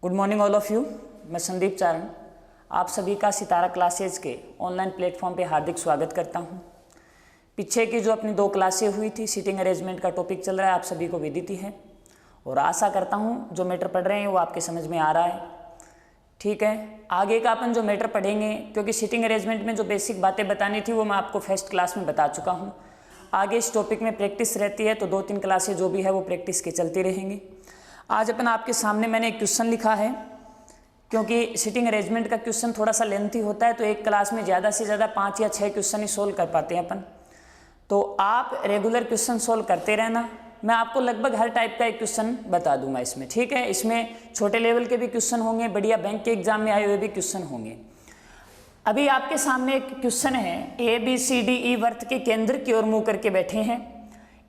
Good morning all of you. मैं संदीप चारण आप सभी का सितारा क्लासेज के ऑनलाइन प्लेटफॉर्म पे हार्दिक स्वागत करता हूं। पीछे की जो अपनी 2 क्लासें हुई थी, सीटिंग अरेंजमेंट का टॉपिक चल रहा है, आप सभी को विदित ही है और आशा करता हूं जो मैटर पढ़ रहे हैं वो आपके समझ में आ रहा है। ठीक है, आगे का अपन जो मैटर पढ़ेंगे, क्योंकि सीटिंग अरेंजमेंट में जो बेसिक बातें बतानी थी वो मैं आपको फर्स्ट क्लास में बता चुका हूँ। आगे इस टॉपिक में प्रैक्टिस रहती है तो 2-3 क्लासें जो भी है वो प्रैक्टिस की चलती रहेंगी। आज अपन आपके सामने मैंने एक क्वेश्चन लिखा है, क्योंकि सीटिंग अरेंजमेंट का क्वेश्चन थोड़ा सा लेंथी होता है तो एक क्लास में ज़्यादा से ज़्यादा 5 या 6 क्वेश्चन ही सोल्व कर पाते हैं अपन। तो आप रेगुलर क्वेश्चन सोल्व करते रहना, मैं आपको लगभग हर टाइप का एक क्वेश्चन बता दूंगा इसमें। ठीक है, इसमें छोटे लेवल के भी क्वेश्चन होंगे, बढ़िया बैंक के एग्जाम में आए हुए भी क्वेश्चन होंगे। अभी आपके सामने एक क्वेश्चन है, ABCDE वृत्त के केंद्र की ओर मुँह करके बैठे हैं,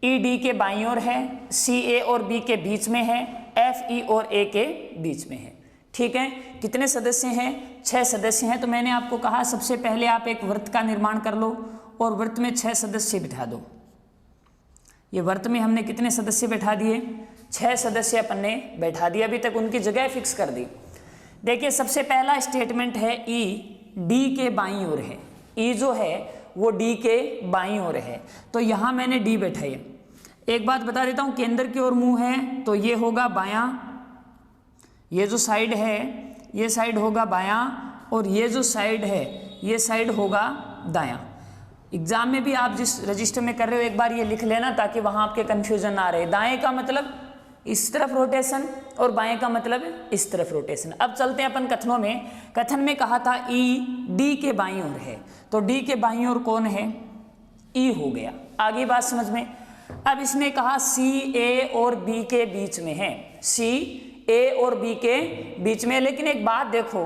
ED के बाईं ओर है, CA और B के बीच में है, FE और A के बीच में है। ठीक है, कितने सदस्य हैं? 6 सदस्य हैं। तो मैंने आपको कहा सबसे पहले आप एक वृत्त का निर्माण कर लो और वृत्त में 6 सदस्य बिठा दो। ये वृत्त में हमने कितने सदस्य बैठा दिए? 6 सदस्य अपन ने बैठा दिए, अभी तक उनकी जगह फिक्स कर दी। देखिए सबसे पहला स्टेटमेंट है E D के बाईं ओर है। E जो है वो D के बाईं ओर है, तो यहाँ मैंने D बैठाई। एक बात बता देता हूँ, केंद्र की ओर मुंह है तो ये होगा बायां, ये जो साइड है ये साइड होगा बायां और ये जो साइड है ये साइड होगा दायां। एग्जाम में भी आप जिस रजिस्टर में कर रहे हो एक बार ये लिख लेना ताकि वहाँ आपके कन्फ्यूजन ना रहे। दाएं का मतलब इस तरफ रोटेशन और बाएं का मतलब इस तरफ रोटेशन। अब चलते हैं अपन कथनों में। कथन में कहा था E D के बाईं ओर है, तो D के बाईं ओर कौन है? E हो गया। आगे बात समझ में। अब इसने कहा C A और B के बीच में है, C A और B के बीच में। लेकिन एक बात देखो,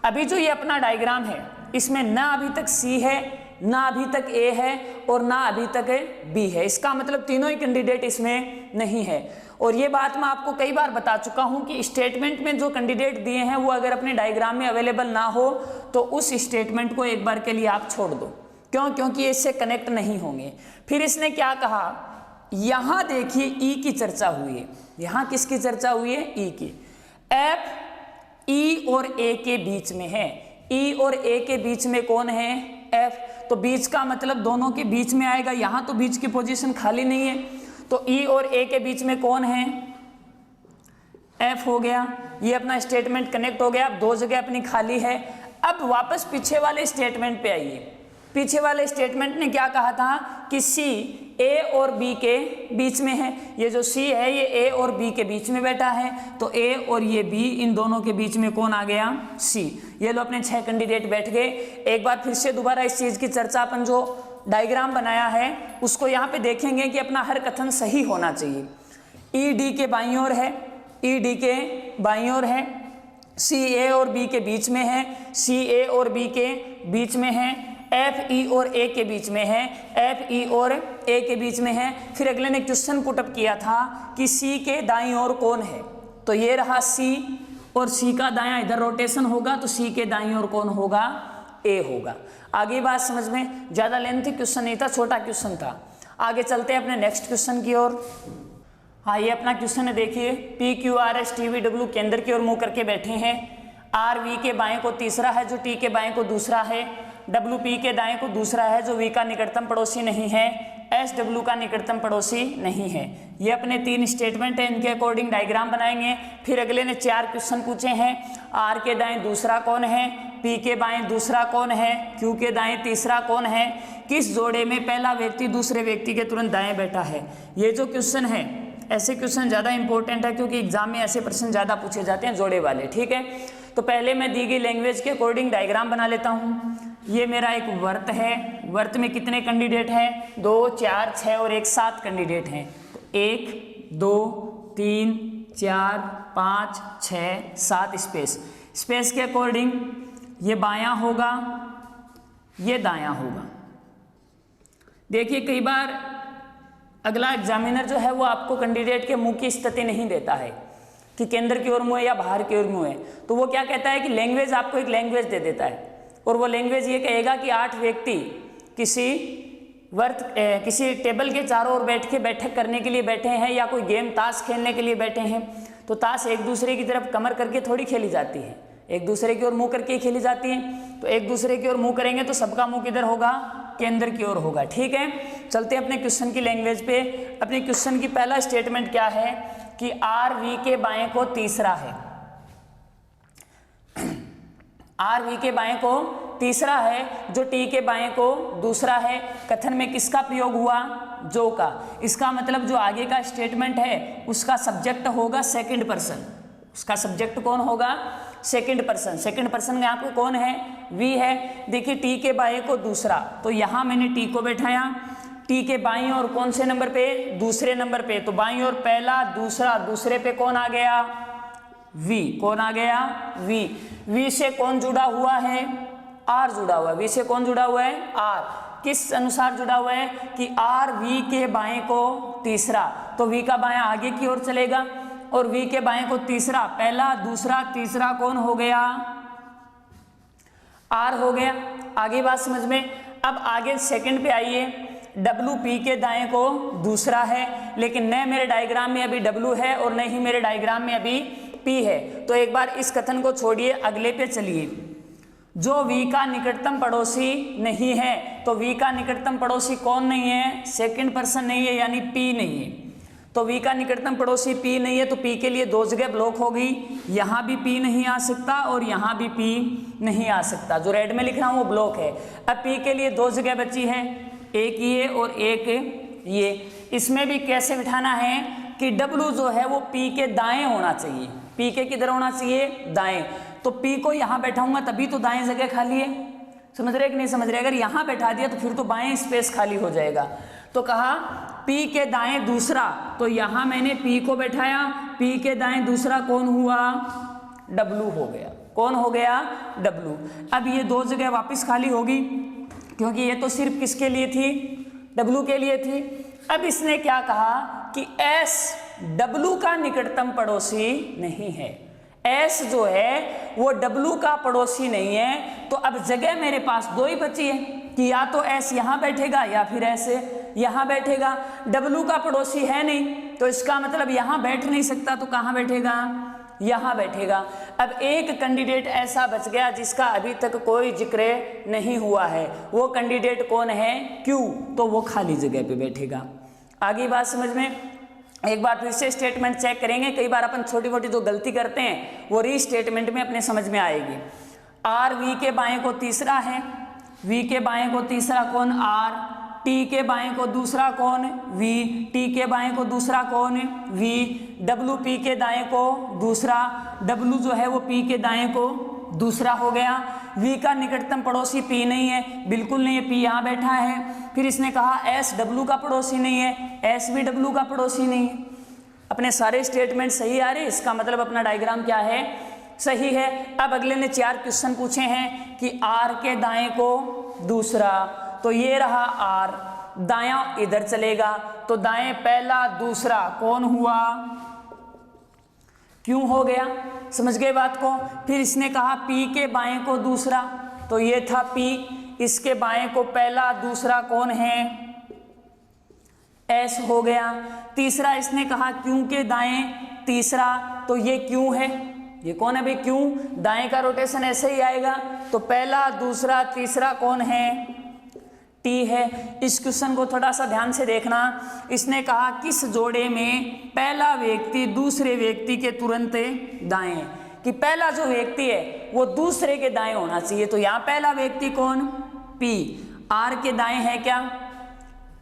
अभी जो ये अपना डायग्राम है इसमें ना अभी तक C है, ना अभी तक A है और ना अभी तक B है। इसका मतलब तीनों ही कैंडिडेट इसमें नहीं है। और ये बात मैं आपको कई बार बता चुका हूं कि स्टेटमेंट में जो कैंडिडेट दिए हैं वो अगर अपने डायग्राम में अवेलेबल ना हो तो उस स्टेटमेंट को एक बार के लिए आप छोड़ दो। क्यों? क्योंकि ये इससे कनेक्ट नहीं होंगे। फिर इसने क्या कहा, यहां देखिए E की चर्चा हुई है। यहां किसकी चर्चा हुई है? E की। F E और A के बीच में है। E और A के बीच में कौन है? F। तो बीच का मतलब दोनों के बीच में आएगा। यहां तो बीच की पोजीशन खाली नहीं है, तो E और A के बीच में कौन है? F हो गया। ये अपना स्टेटमेंट कनेक्ट हो गया। अब 2 जगह अपनी खाली है। अब वापस पीछे वाले स्टेटमेंट पे आइए। पीछे वाले स्टेटमेंट ने क्या कहा था कि C A और B के बीच में है। ये जो C है ये A और B के बीच में बैठा है, तो A और ये B, इन दोनों के बीच में कौन आ गया? C। ये लो अपने 6 कैंडिडेट बैठ गए। एक बार फिर से दोबारा इस चीज की चर्चा, अपन जो डायग्राम बनाया है उसको यहाँ पे देखेंगे कि अपना हर कथन सही होना चाहिए। E D के बाईं ओर है, E D के बाईं ओर है, C A और B के बीच में है, C A और B के बीच में है, F E और A के बीच में है, F E और A के बीच में है। फिर अगले ने क्वेश्चन पुटअप किया था कि C के दाईं ओर कौन है, तो ये रहा C और C का दायां इधर रोटेशन होगा, तो C के दाईं ओर कौन होगा? A होगा। आगे बात समझ में। ज्यादा लेंथी क्वेश्चन नहीं था, छोटा क्वेश्चन था। आगे चलते हैं अपने नेक्स्ट क्वेश्चन की ओर। हाँ, ये अपना क्वेश्चन है, देखिए PQRS TVW केंद्र की ओर मुंह करके बैठे हैं। RV के बाएं को तीसरा है जो T के बाएं को दूसरा है, WP के दाएं को दूसरा है जो V का निकटतम पड़ोसी नहीं है, SW का निकटतम पड़ोसी नहीं है। ये अपने 3 स्टेटमेंट है, इनके अकॉर्डिंग डायग्राम बनाएंगे। फिर अगले ने 4 क्वेश्चन पूछे हैं। R के दाएं दूसरा कौन है, P के बाएं दूसरा कौन है, Q के दाएं तीसरा कौन है, किस जोड़े में पहला व्यक्ति दूसरे व्यक्ति के तुरंत दाएं बैठा है। ये जो क्वेश्चन है, ऐसे क्वेश्चन ज़्यादा इंपॉर्टेंट है क्योंकि एग्जाम में ऐसे प्रश्न ज़्यादा पूछे जाते हैं जोड़े वाले। ठीक है, तो पहले मैं दी गई लैंग्वेज के अकॉर्डिंग डायग्राम बना लेता हूँ। ये मेरा एक वृत्त है। वृत्त में कितने कैंडिडेट हैं? 2, 4, 6 और 1 7 कैंडिडेट हैं। 1 2 3 4 5 6 7 स्पेस के अकॉर्डिंग ये बायां होगा, ये दायां होगा। देखिए कई बार अगला एग्जामिनर जो है वो आपको कैंडिडेट के मुंह की स्थिति नहीं देता है कि केंद्र की ओर मुंह है या बाहर की ओर मुंह है, तो वो क्या कहता है कि लैंग्वेज, आपको एक लैंग्वेज दे देता है और वो लैंग्वेज ये कहेगा कि 8 व्यक्ति किसी टेबल के चारों ओर बैठ के बैठक करने के लिए बैठे हैं या कोई गेम ताश खेलने के लिए बैठे हैं। तो ताश एक दूसरे की तरफ कमर करके थोड़ी खेली जाती है, एक दूसरे की ओर मुंह करके खेली जाती है। तो एक दूसरे की ओर मुंह करेंगे तो सबका मुंह किधर होगा, केंद्र की ओर होगा। ठीक है, चलते हैं अपने क्वेश्चन की लैंग्वेज पे। अपने क्वेश्चन की पहला स्टेटमेंट क्या है कि आर वी के बाएं को तीसरा है, आर वी के बाएं को तीसरा है, जो टी के बाएं को दूसरा है। कथन में किसका प्रयोग हुआ, जो का। इसका मतलब जो आगे का स्टेटमेंट है उसका सब्जेक्ट होगा सेकंड पर्सन, उसका सब्जेक्ट कौन होगा, सेकंड पर्सन। सेकंड पर्सन यहाँ पे कौन है, वी है। देखिए टी के बाएं को दूसरा, तो यहाँ मैंने टी को बैठाया, टी के बाईं और कौन से नंबर पे, दूसरे नंबर पे। तो बाईं और पहला, दूसरा, दूसरे पे कौन आ गया, वी। कौन आ गया, वी। वी से कौन जुड़ा हुआ है, आर जुड़ा हुआ है। वी से कौन जुड़ा हुआ है, आर। किस अनुसार जुड़ा हुआ है कि आर वी के बाएं को तीसरा, तो वी का बायां आगे की ओर चलेगा और वी के बाएं को तीसरा, पहला, दूसरा, तीसरा कौन हो गया, आर हो गया। आगे बात समझ में। अब आगे सेकंड पे आइए, डब्लू पी के दाएं को दूसरा है, लेकिन न मेरे डायग्राम में अभी डब्लू है और न ही मेरे डायग्राम में अभी पी है। तो एक बार इस कथन को छोड़िए, अगले पे चलिए। जो वी का निकटतम पड़ोसी नहीं है, तो वी का निकटतम पड़ोसी कौन नहीं है, सेकंड पर्सन नहीं है, यानी पी नहीं है। तो वी का निकटतम पड़ोसी पी नहीं है, तो पी के लिए दो जगह ब्लॉक होगी, यहाँ भी पी नहीं आ सकता और यहाँ भी पी नहीं आ सकता। जो रेड में लिख रहा हूँ वो ब्लॉक है। अब पी के लिए दो जगह बची है, एक ये और एक ये। इसमें भी कैसे बिठाना है कि डब्लू जो है वो पी के दाएं होना चाहिए। पी के किधर होना चाहिए, दाएं। तो पी को यहाँ बैठाऊंगा तभी तो दाएं जगह खाली है, समझ रहे कि नहीं समझ रहे। अगर यहाँ बैठा दिया तो फिर तो बाएं स्पेस खाली हो जाएगा। तो कहा पी के दाएं दूसरा, तो यहाँ मैंने पी को बैठाया, पी के दाएं दूसरा कौन हुआ, डब्लू हो गया। कौन हो गया, डब्लू। अब ये दो जगह वापस खाली होगी, क्योंकि ये तो सिर्फ किसके लिए थी, डब्लू के लिए थी। अब इसने क्या कहा कि एस डब्लू का निकटतम पड़ोसी नहीं है। एस जो है वो डब्लू का पड़ोसी नहीं है। तो अब जगह मेरे पास दो ही बची है कि या तो एस यहाँ बैठेगा या फिर एस यहाँ बैठेगा। डब्लू का पड़ोसी है नहीं, तो इसका मतलब यहाँ बैठ नहीं सकता, तो कहाँ बैठेगा, यहाँ बैठेगा। अब एक कैंडिडेट ऐसा बच गया जिसका अभी तक कोई जिक्र नहीं हुआ है। वो कैंडिडेट कौन है, क्यू। तो वो खाली जगह पे बैठेगा। आगे बात समझ में। एक बार फिर से स्टेटमेंट चेक करेंगे। कई बार अपन छोटी मोटी जो गलती करते हैं वो री स्टेटमेंट में अपने समझ में आएगी। आर वी के बाएं को तीसरा है, वी के बाएं को तीसरा कौन, आर। टी के बाएं को दूसरा कौन, वी। टी के बाएं को दूसरा कौन, वी। डब्लू पी के दाएं को दूसरा, डब्लू जो है वो पी के दाएं को दूसरा हो गया। वी का निकटतम पड़ोसी पी नहीं है, बिल्कुल नहीं है, पी यहाँ बैठा है। फिर इसने कहा एस डब्लू का पड़ोसी नहीं है, एस भी डब्लू का पड़ोसी नहीं है। अपने सारे स्टेटमेंट सही आ रहे, इसका मतलब अपना डायग्राम क्या है, सही है। अब अगले ने 4 क्वेश्चन पूछे हैं कि आर के दाएं को दूसरा, तो ये रहा आर, दायां इधर चलेगा, तो दाएं पहला दूसरा कौन हुआ, क्यों हो गया, समझ गए बात को। फिर इसने कहा पी के बाएं को दूसरा, तो ये था पी, इसके बाएं को पहला दूसरा कौन है, एस हो गया। तीसरा इसने कहा क्यों के दाएं तीसरा, तो ये क्यों है, ये कौन है भाई, क्यों। दाएं का रोटेशन ऐसे ही आएगा, तो पहला दूसरा तीसरा कौन है, टी है। इस क्वेश्चन को थोड़ा सा ध्यान से देखना। इसने कहा किस जोड़े में पहला व्यक्ति दूसरे व्यक्ति के तुरंत दाएं, कि पहला जो व्यक्ति है वो दूसरे के दाएं होना चाहिए। तो यहाँ पहला व्यक्ति कौन, पी, आर के दाएं है क्या,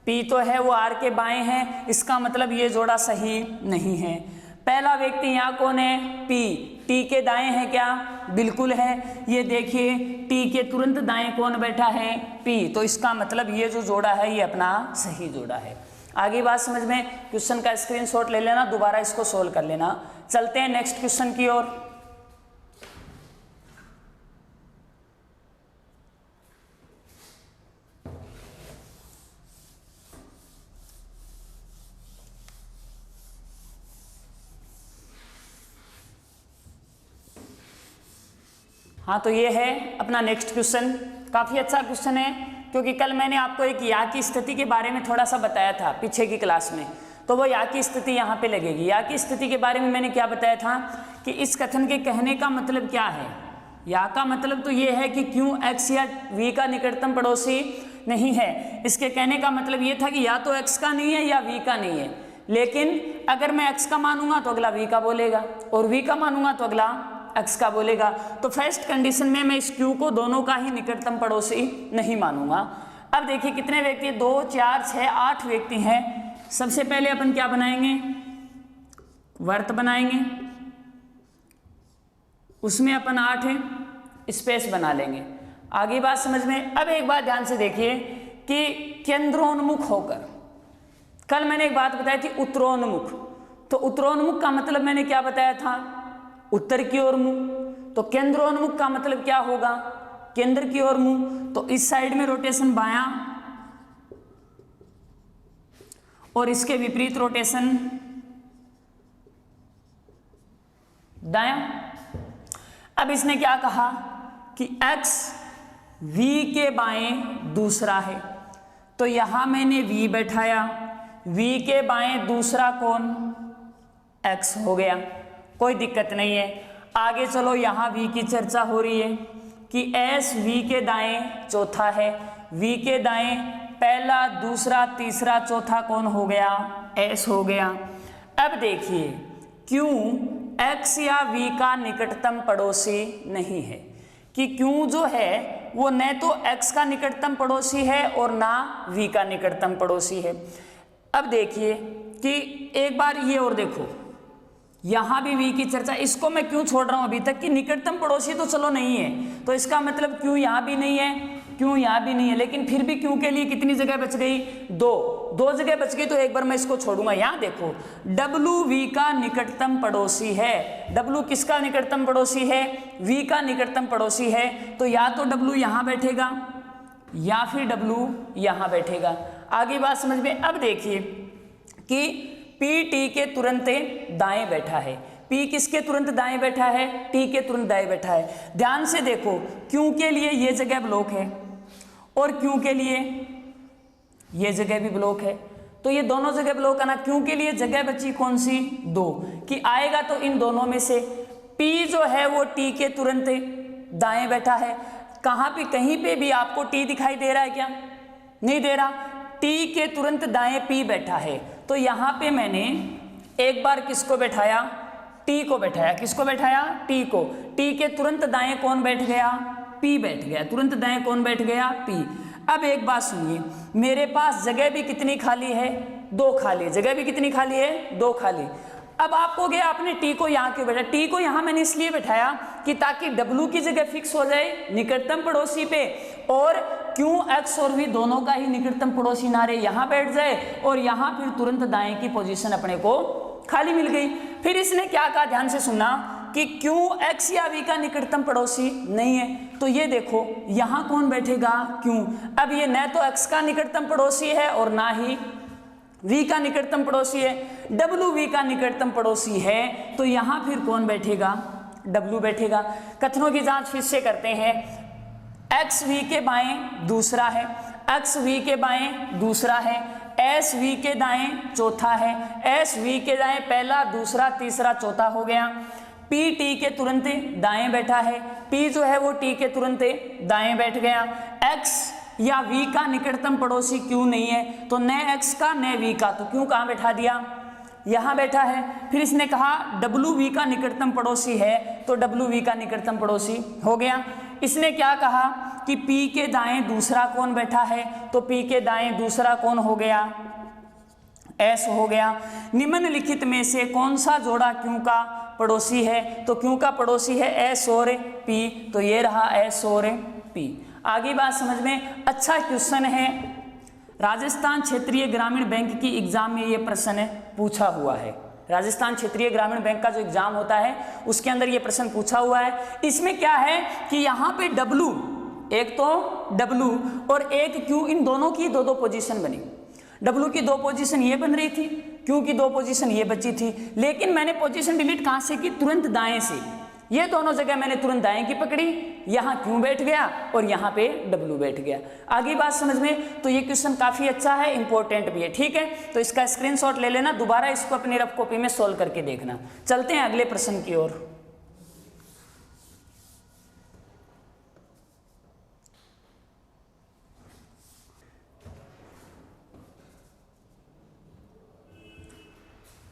पी तो है, वो आर के बाएं है, इसका मतलब ये जोड़ा सही नहीं है। पहला व्यक्ति यहाँ कौन है, पी, टी के दाएं है क्या, बिल्कुल है। ये देखिए टी के तुरंत दाएं कौन बैठा है, पी, तो इसका मतलब ये जो जोड़ा है ये अपना सही जोड़ा है। आगे बात समझ में। क्वेश्चन का स्क्रीनशॉट ले लेना, दोबारा इसको सोल्व कर लेना। चलते हैं नेक्स्ट क्वेश्चन की ओर। हाँ, तो ये है अपना नेक्स्ट क्वेश्चन। काफ़ी अच्छा क्वेश्चन है, क्योंकि कल मैंने आपको एक या की स्थिति के बारे में थोड़ा सा बताया था पीछे की क्लास में। तो वो या की स्थिति यहाँ पे लगेगी। या की स्थिति के बारे में मैंने क्या बताया था कि इस कथन के कहने का मतलब क्या है। या का मतलब तो ये है कि क्यों x या v का निकटतम पड़ोसी नहीं है। इसके कहने का मतलब ये था कि या तो x का नहीं है या v का नहीं है, लेकिन अगर मैं x का मानूंगा तो अगला v का बोलेगा और v का मानूंगा तो अगला x का बोलेगा। तो फर्स्ट कंडीशन में मैं इस q को दोनों का ही निकटतम पड़ोसी नहीं मानूंगा। अब देखिए कितने व्यक्ति, 2 4 6 8 व्यक्ति हैं। सबसे पहले अपन क्या बनाएंगे, वर्त बनाएंगे, उसमें अपन 8 स्पेस बना लेंगे। आगे बात समझ में। अब एक बात ध्यान से देखिए कि केंद्रोन्मुख होकर, कल मैंने एक बात बताई थी उत्तरोन्मुख, तो उत्तरोन्मुख का मतलब मैंने क्या बताया था, उत्तर की ओर मुंह। तो केंद्रोन्मुख का मतलब क्या होगा, केंद्र की ओर मुंह। तो इस साइड में रोटेशन बायां और इसके विपरीत रोटेशन दायां। अब इसने क्या कहा कि x v के बाएं दूसरा है, तो यहां मैंने v बैठाया, v के बाएं दूसरा कौन, x हो गया, कोई दिक्कत नहीं है। आगे चलो, यहां v की चर्चा हो रही है कि s v के दाएं चौथा है, v के दाएं पहला दूसरा तीसरा चौथा कौन हो गया, s हो गया। अब देखिए क्यों x या v का निकटतम पड़ोसी नहीं है, कि क्यों जो है वो न तो x का निकटतम पड़ोसी है और ना v का निकटतम पड़ोसी है। अब देखिए कि एक बार ये और देखो, यहां भी v की चर्चा, इसको मैं क्यों छोड़ रहा हूं अभी तक कि निकटतम पड़ोसी तो चलो नहीं है, तो इसका मतलब क्यों यहां भी नहीं है, क्यों यहां भी नहीं है, लेकिन फिर भी क्यों के लिए कितनी जगह बच गई, दो जगह बच गई। तो एक बार मैं इसको छोड़ूंगा। यहां देखो w v का निकटतम पड़ोसी है, w किसका निकटतम पड़ोसी है, v का निकटतम पड़ोसी है। तो या तो w यहां बैठेगा या फिर w यहां बैठेगा। आगे बात समझ में। अब देखिए कि p t के तुरंत दाएं बैठा है, p किसके तुरंत दाएं बैठा है, t के तुरंत दाएं बैठा है। ध्यान से देखो, क्यों के लिए ये जगह ब्लॉक है और क्यों के लिए ये जगह भी ब्लॉक है, तो ये दोनों जगह ब्लॉक है ना। क्यों के लिए जगह बची कौन सी, 2, कि आएगा तो इन दोनों में से p जो है वो t के तुरंत दाएं बैठा है। कहां पे, कहीं पे भी आपको t दिखाई दे रहा है क्या, नहीं दे रहा, t के तुरंत दाएं p बैठा है। तो यहां पे मैंने एक बार किसको बैठाया, t को बैठाया, किसको बैठाया, t को। t के तुरंत दाएं कौन बैठ गया, p बैठ गया, तुरंत दाएं कौन बैठ गया, p। अब एक बात सुनिए, मेरे पास जगह भी कितनी खाली है, 2 खाली, जगह भी कितनी खाली है, 2 खाली। अब आपको गया, आपने t को यहाँ क्यों बैठाया, t को यहाँ मैंने इसलिए बैठाया कि ताकि w की जगह फिक्स हो जाए निकटतम पड़ोसी पे, और क्यों x और v दोनों का ही निकटतम पड़ोसी ना रहे, यहाँ बैठ जाए और यहाँ फिर तुरंत दाएं की पोजीशन अपने को खाली मिल गई। फिर इसने क्या कहा, ध्यान से सुनना, कि क्यों x या v का निकटतम पड़ोसी नहीं है। तो ये देखो यहाँ कौन बैठेगा, क्यों। अब ये न तो x का निकटतम पड़ोसी है और ना ही v का निकटतम पड़ोसी है, w v का निकटतम पड़ोसी है, तो यहाँ फिर कौन बैठेगा, w बैठेगा। कथनों की जांच फिर से करते हैं। x v के बाएं दूसरा है, x v के बाएं दूसरा है, s v के दाएं चौथा है, s v के दाएं पहला दूसरा तीसरा चौथा हो गया। p t के तुरंत दाएं बैठा है, p जो है वो t के तुरंत दाएं बैठ गया। x या v का निकटतम पड़ोसी क्यों नहीं है, तो न x का न v का, तो क्यों कहाँ बैठा दिया, यहाँ बैठा है। फिर इसने कहा w v का निकटतम पड़ोसी है, तो w v का निकटतम पड़ोसी हो गया। इसने क्या कहा कि p के दाएं दूसरा कौन बैठा है, तो p के दाएं दूसरा कौन हो गया, s हो गया। निम्नलिखित में से कौन सा जोड़ा क्यों का पड़ोसी है, तो क्यों का पड़ोसी है s और p, तो ये रहा s और p। आगे बात समझ में। अच्छा क्वेश्चन है, राजस्थान क्षेत्रीय ग्रामीण बैंक की एग्जाम में ये प्रश्न पूछा हुआ है। राजस्थान क्षेत्रीय ग्रामीण बैंक का जो एग्जाम होता है उसके अंदर ये प्रश्न पूछा हुआ है। इसमें क्या है कि यहाँ पे W, एक तो W और एक Q, इन दोनों की 2-2 पोजीशन बनी। W की 2 पोजीशन ये बन रही थी, Q की 2 पोजीशन ये बची थी, लेकिन मैंने पोजीशन डिलीट कहाँ से की, तुरंत दाएं से। ये दोनों जगह मैंने तुरंत दाएं की पकड़ी, यहाँ क्यू बैठ गया और यहाँ पे डब्ल्यू बैठ गया। आगे बात समझ में? तो ये क्वेश्चन काफी अच्छा है, इंपॉर्टेंट भी है, ठीक है। तो इसका स्क्रीनशॉट ले लेना, दोबारा इसको अपनी रफ कॉपी में सोल्व करके देखना। चलते हैं अगले प्रश्न की ओर।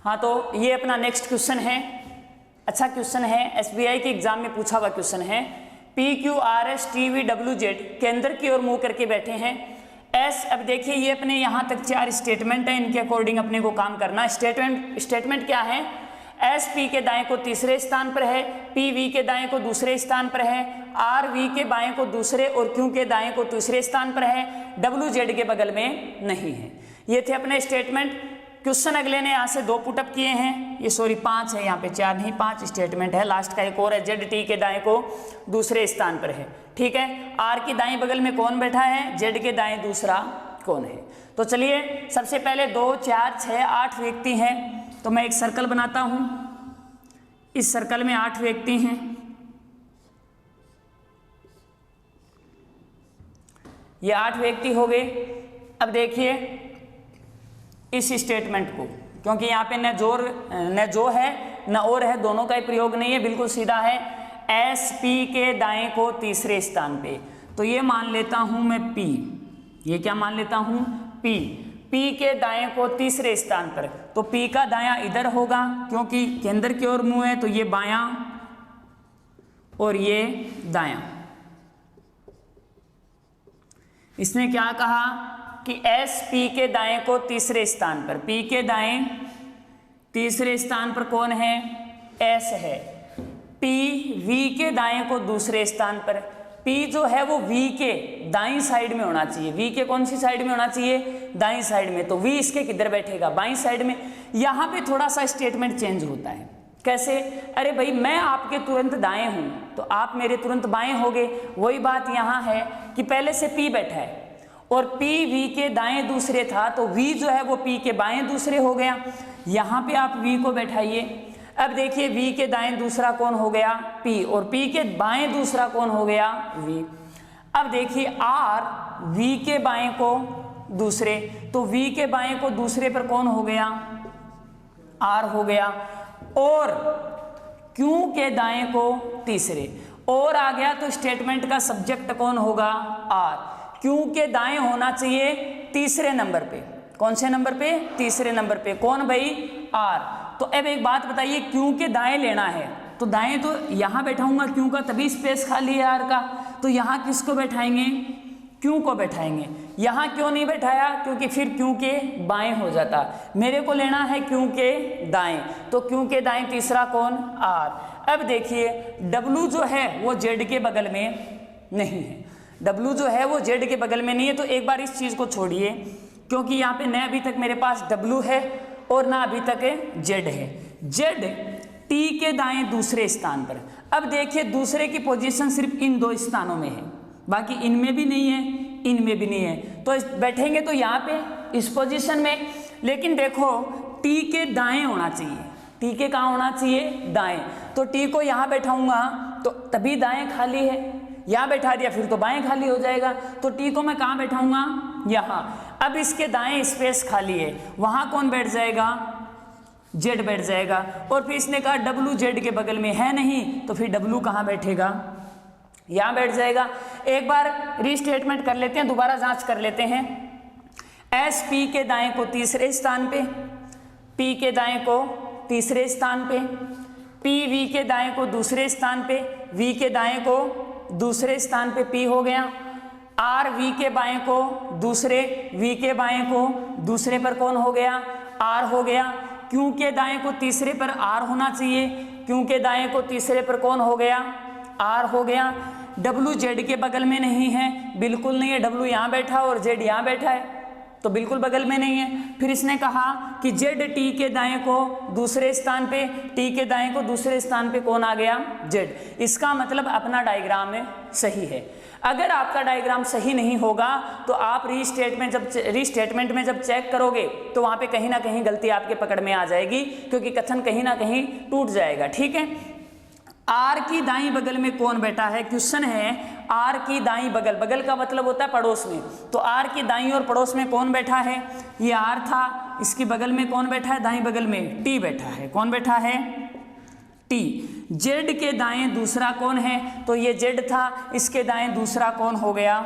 हाँ, तो ये अपना नेक्स्ट क्वेश्चन है, अच्छा क्वेश्चन है, एसबीआई के एग्जाम में पूछा हुआ क्वेश्चन है। PQRS TVWZ केंद्र की ओर मुंह करके बैठे हैं। एस, अब देखिए ये अपने यहाँ तक 4 स्टेटमेंट है, इनके अकॉर्डिंग अपने को काम करना। स्टेटमेंट क्या है? एस पी के दाएं को तीसरे स्थान पर है, पी वी के दाएं को दूसरे स्थान पर है, आर वी के बाएं को दूसरे और क्यू के दाएं को तीसरे स्थान पर है, डब्ल्यू जेड के बगल में नहीं है। ये थे अपने स्टेटमेंट। क्वेश्चन अगले ने यहाँ से 2 पुटअप किए हैं, ये सॉरी 5 है, यहाँ पे 4 नहीं 5 स्टेटमेंट है। लास्ट का एक और है, जेड टी के दाएं को दूसरे स्थान पर है, ठीक है। आर की दाएं बगल में कौन बैठा है? जेड के दाएं दूसरा कौन है? तो चलिए सबसे पहले 2, 4, 6, 8 व्यक्ति हैं, तो मैं एक सर्कल बनाता हूं। इस सर्कल में 8 व्यक्ति हैं। ये 8 व्यक्ति हो गए। अब देखिए इस स्टेटमेंट को, क्योंकि यहाँ पे न जो है न और है, दोनों का ही प्रयोग नहीं है, बिल्कुल सीधा है। एस पी के दाएं को तीसरे स्थान पे, तो ये मान लेता हूं मैं पी, ये क्या मान लेता हूं? पी। पी के दाएं को तीसरे स्थान पर, तो पी का दायां इधर होगा, क्योंकि केंद्र की ओर मुंह है, तो ये बायां और ये दायां। इसने क्या कहा कि एस पी के दाएं को तीसरे स्थान पर, पी के दाएं तीसरे स्थान पर कौन है? एस है। पी वी के दाएं को दूसरे स्थान पर, पी जो है वो वी के दाईं साइड में होना चाहिए। वी के कौन सी साइड में होना चाहिए? दाईं साइड में, तो वी इसके किधर बैठेगा? बाईं साइड में। यहां पे थोड़ा सा स्टेटमेंट चेंज होता है। कैसे? अरे भाई मैं आपके तुरंत दाएं हूं तो आप मेरे तुरंत बाएं होगे। वही बात यहां है कि पहले से पी बैठा है और पी वी के दाएं दूसरे था, तो वी जो है वो पी के बाएं दूसरे हो गया। यहां पे आप वी को बैठाइए। अब देखिए वी के दाएं दूसरा कौन हो गया? पी, और पी के बाएं दूसरा कौन हो गया? वी। अब देखिए आर वी के बाएं को दूसरे, तो वी के बाएं को दूसरे पर कौन हो गया? आर हो गया। और क्यू के दाएं को तीसरे, और आ गया तो स्टेटमेंट का सब्जेक्ट कौन होगा? आर। क्यू के दाएं होना चाहिए तीसरे नंबर पे। कौन से नंबर पे? तीसरे नंबर पे। कौन भाई? आर। तो अब एक बात बताइए, क्यू के दाएं लेना है तो दाएं तो यहां बैठाऊंगा क्यू का, तभी स्पेस खाली है आर का, तो यहां किसको बैठाएंगे? क्यू को बैठाएंगे। यहां क्यों नहीं बैठाया? क्योंकि फिर क्यू के बाएं हो जाता। मेरे को लेना है क्यू के दाएं, तो क्यू के दाएं तीसरा कौन? आर। अब देखिए डब्लू जो है वो जेड के बगल में नहीं है, डब्लू जो है वो जेड के बगल में नहीं है। तो एक बार इस चीज को छोड़िए, क्योंकि यहाँ पे न अभी तक मेरे पास डब्लू है और ना अभी तक जेड है। जेड टी के दाएं दूसरे स्थान पर। अब देखिए दूसरे की पोजीशन सिर्फ इन 2 स्थानों में है, बाकी इनमें भी नहीं है, इनमें भी नहीं है। तो बैठेंगे तो यहाँ पे इस पोजीशन में, लेकिन देखो टी के दाएं होना चाहिए। टी के कहाँ होना चाहिए? दाएं। तो टी को यहाँ बैठाऊंगा तो तभी दाएं खाली है, यहाँ बैठा दिया फिर तो बाएं खाली हो जाएगा। तो टी को मैं कहाँ बैठाऊंगा? यहाँ। अब इसके दाएं स्पेस खाली है, वहां कौन बैठ जाएगा? जेड बैठ जाएगा। और फिर इसने कहा डब्लू जेड के बगल में है नहीं, तो फिर डब्लू कहाँ बैठेगा? यहाँ बैठ जाएगा। एक बार रीस्टेटमेंट कर लेते हैं, दोबारा जांच कर लेते हैं। एस पी के दाएं को तीसरे स्थान पे, पी के दाएं को तीसरे स्थान पे, पी वी के दाएं को दूसरे स्थान पे, वी के दाएं को दूसरे स्थान पे पी हो गया। आर वी के बाएं को दूसरे, वी के बाएं को दूसरे पर कौन हो गया? आर हो गया। क्यू के दाएं को तीसरे पर आर होना चाहिए, क्यू के दाएं को तीसरे पर कौन हो गया? आर हो गया। डब्लू जेड के बगल में नहीं है, बिल्कुल नहीं है। डब्लू यहाँ बैठा और जेड यहाँ बैठा है, तो बिल्कुल बगल में नहीं है। फिर इसने कहा कि जेड टी के दाएं को दूसरे स्थान पे, टी के दाएं को दूसरे स्थान पे कौन आ गया? जेड। इसका मतलब अपना डायग्राम सही है। अगर आपका डायग्राम सही नहीं होगा तो आप रीस्टेटमेंट में जब चेक करोगे तो वहां पे कहीं ना कहीं गलती आपके पकड़ में आ जाएगी, क्योंकि कथन कहीं ना कहीं टूट जाएगा। ठीक है, आर की दाईं बगल में कौन बैठा है, क्वेश्चन है आर की दाईं बगल, बगल का मतलब होता है पड़ोस में, तो आर की दाईं और पड़ोस में कौन बैठा है, ये आर था, इसकी बगल में कौन बैठा है, दाईं बगल में टी बैठा है, कौन बैठा है, टी। जेड के दाएं दूसरा कौन है, तो ये जेड था, इसके दाएं दूसरा कौन हो गया,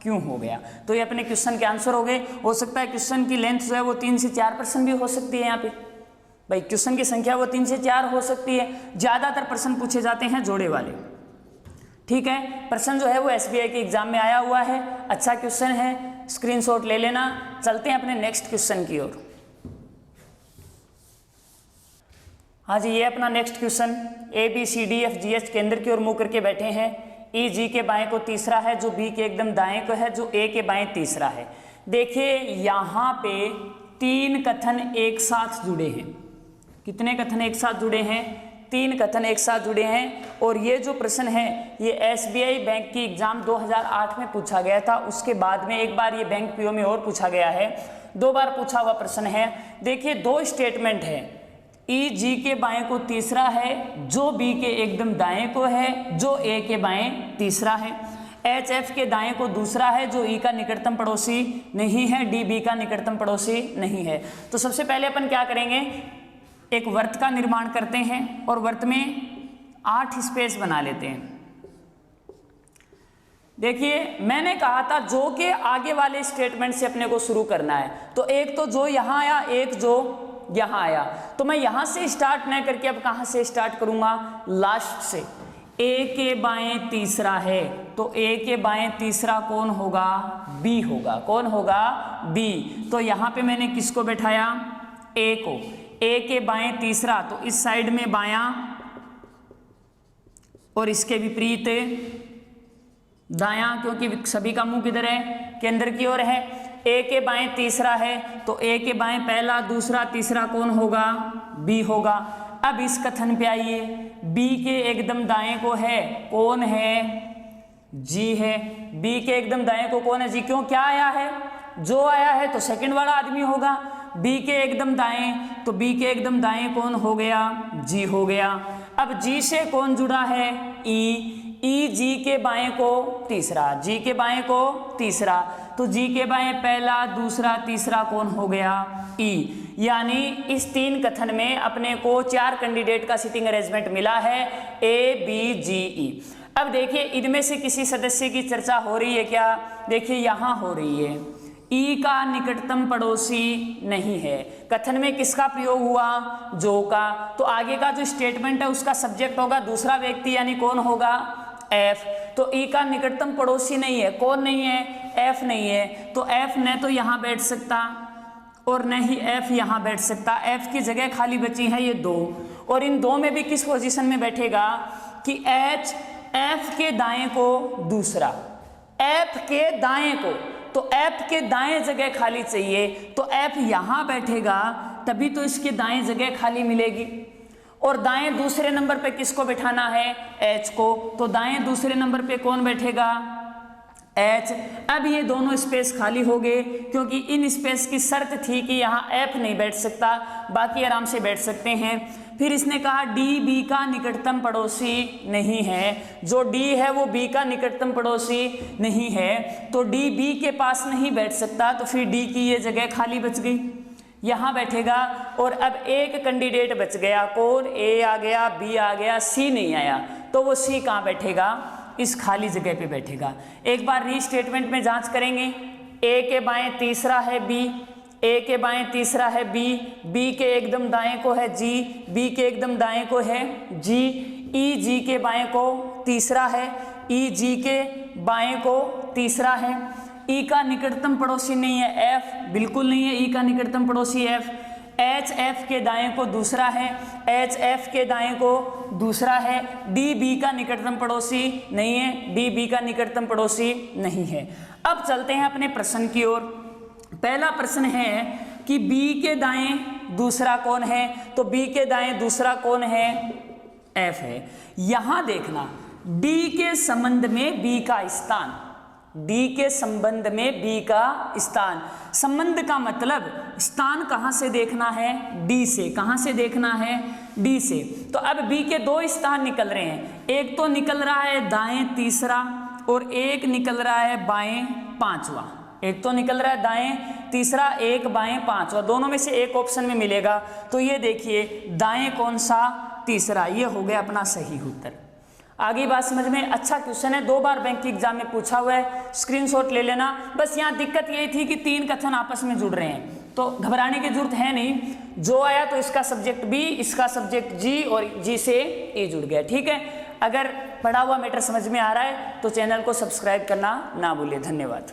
क्यों हो गया। तो ये अपने क्वेश्चन के आंसर हो गए। हो सकता है क्वेश्चन की लेंथ जो है वो 3 से 4% भी हो सकती है, यहाँ पे भाई क्वेश्चन की संख्या वो 3 से 4 हो सकती है। ज़्यादातर प्रश्न पूछे जाते हैं जोड़े वाले, ठीक है। प्रश्न जो है वो एसबीआई के एग्जाम में आया हुआ है, अच्छा क्वेश्चन है, स्क्रीनशॉट ले लेना। चलते हैं अपने नेक्स्ट क्वेश्चन की ओर। हाँ जी, ये अपना नेक्स्ट क्वेश्चन, ABCDFGH केंद्र की ओर मुंह करके बैठे हैं। EG के बाएं को तीसरा है, जो B के एकदम दाएं को है, जो A के बाएं तीसरा है। देखिए यहाँ पे 3 कथन एक साथ जुड़े हैं। कितने कथन एक साथ जुड़े हैं, 3 कथन एक साथ जुड़े हैं। और ये जो प्रश्न है ये एसबीआई बैंक की एग्जाम 2008 में पूछा गया था, उसके बाद में एक बार ये बैंक पीओ में और पूछा गया है, 2 बार पूछा हुआ प्रश्न है। देखिए 2 स्टेटमेंट है, EG के बाएं को तीसरा है, जो B के एकदम दाएं को है, जो A के बाएं तीसरा है। HF के दाएं को दूसरा है, जो E का निकटतम पड़ोसी नहीं है, D B का निकटतम पड़ोसी नहीं है। तो सबसे पहले अपन क्या करेंगे, एक वर्त का निर्माण करते हैं और वर्त में 8 स्पेस बना लेते हैं। देखिए मैंने कहा था जो के आगे वाले स्टेटमेंट से अपने को शुरू करना है, तो एक तो जो यहाँ आया, एक जो यहाँ आया, तो मैं यहाँ से स्टार्ट न करके अब कहाँ से स्टार्ट करूँगा, लास्ट से। A के बाएं तीसरा है, तो A के बाएं तीसरा कौन होगा, B होगा, कौन होगा, B। तो यहाँ पे मैंने किसको बैठाया, A को, A के बाएं तीसरा, तो इस साइड में बायां और इसके विपरीत दायां, क्योंकि सभी का मुंह किधर है, केंद्र की ओर है। A के बाएं तीसरा है, तो A के बाएं पहला, दूसरा, तीसरा कौन होगा, B होगा। अब इस कथन पे आइए, B के एकदम दाएं को है, कौन है, G है। B के एकदम दाएं को कौन है, G। क्यों, क्या आया है, जो आया है, तो सेकंड वाला आदमी होगा। B के एकदम दाएं, तो B के एकदम दाएं कौन हो गया, G हो गया। अब G से कौन जुड़ा है, E। G के बाएं को तीसरा, G के बाएं को तीसरा, तो G के बाएं पहला, दूसरा, तीसरा कौन हो गया, E। यानी इस 3 कथन में अपने को 4 कैंडिडेट का सीटिंग अरेंजमेंट मिला है, ABGE। अब देखिए इनमें से किसी सदस्य की चर्चा हो रही है क्या, देखिए यहाँ हो रही है, E का निकटतम पड़ोसी नहीं है। कथन में किसका प्रयोग हुआ, जो का, तो आगे का जो स्टेटमेंट है उसका सब्जेक्ट होगा दूसरा व्यक्ति, यानी कौन होगा, F। तो E का निकटतम पड़ोसी नहीं है, कौन नहीं है, F नहीं है। तो F न तो यहाँ बैठ सकता और न ही F यहाँ बैठ सकता, F की जगह खाली बची है ये 2, और इन 2 में भी किस पोजीशन में बैठेगा कि H F के दाएं को दूसरा, F के दाएं को, तो F के दाएं जगह खाली चाहिए, तो F यहाँ बैठेगा, तभी तो इसके दाएं जगह खाली मिलेगी। और दाएं दूसरे नंबर पे किसको बिठाना है, H को, तो दाएं दूसरे नंबर पे कौन बैठेगा, H। अब ये दोनों स्पेस खाली हो गए, क्योंकि इन स्पेस की शर्त थी कि यहाँ F नहीं बैठ सकता, बाकी आराम से बैठ सकते हैं। फिर इसने कहा D B का निकटतम पड़ोसी नहीं है, जो D है वो B का निकटतम पड़ोसी नहीं है, तो D B के पास नहीं बैठ सकता, तो फिर D की ये जगह खाली बच गई, यहाँ बैठेगा। और अब एक कैंडिडेट बच गया, कौन, A आ गया, B आ गया, C नहीं आया, तो वो C कहाँ बैठेगा, इस खाली जगह पे बैठेगा। एक बार रीस्टेटमेंट में जांच करेंगे, A के बाएं तीसरा है B, A के बाएं तीसरा है B, B के एकदम दाएं को है G, B के एकदम दाएं को है G, E G के बाएं को तीसरा है, E G के बाएं को तीसरा है। E का निकटतम पड़ोसी नहीं है, F बिल्कुल नहीं है, E का निकटतम पड़ोसी F। H F के दाएं को दूसरा है, H F के दाएं को दूसरा है। D B का निकटतम पड़ोसी नहीं है, D B का निकटतम पड़ोसी नहीं है। अब चलते हैं अपने प्रश्न की ओर। पहला प्रश्न है कि B के दाएं दूसरा कौन है, तो B के दाएं दूसरा कौन है, F है। यहां देखना D के संबंध में B का स्थान, डी के संबंध में बी का स्थान। संबंध का मतलब स्थान कहां से देखना है, डी से। कहां से देखना है, डी से। तो अब बी के दो स्थान निकल रहे हैं, एक तो निकल रहा है दाएं तीसरा और एक निकल रहा है बाएं पांचवा। एक तो निकल रहा है दाएं तीसरा, एक बाएं पांचवा, दोनों में से एक ऑप्शन में मिलेगा। तो ये देखिए दाएं कौन सा, तीसरा, ये हो गया अपना सही उत्तर। आगे बात समझ में, अच्छा क्वेश्चन है, 2 बार बैंक के एग्जाम में पूछा हुआ है, स्क्रीनशॉट ले लेना। बस यहाँ दिक्कत यही थी कि 3 कथन आपस में जुड़ रहे हैं, तो घबराने की जरूरत है नहीं। जो आया तो इसका सब्जेक्ट बी, इसका सब्जेक्ट जी और जी से ए जुड़ गया। ठीक है, अगर पढ़ा हुआ मैटर समझ में आ रहा है तो चैनल को सब्सक्राइब करना ना भूलिए। धन्यवाद।